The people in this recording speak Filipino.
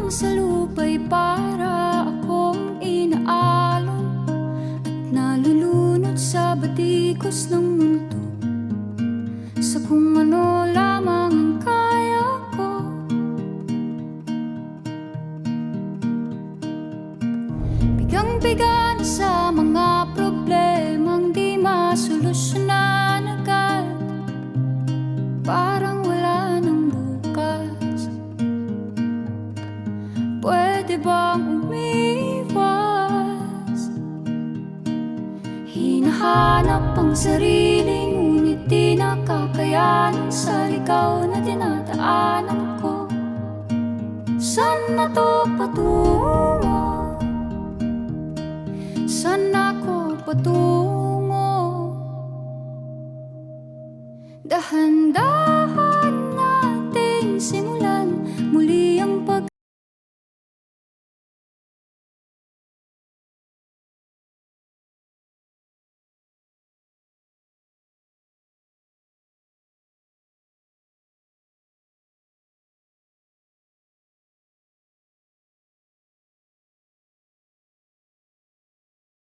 sa lupa'y para akong inaalon at nalulunod sa batikos ng mundo, sa kung ano lamang ang kaya ko. Bigang-biga na sa mga problemang di masolusyonan agad, parang wala nang bukas. Pwede bang umiwas? Hinahanap ang sarili, ngunit di nakakayanan sa ligaw na dinadaanan ko. Saan na to patungo? Saan ako patungo? Dahan-dahan nating simulan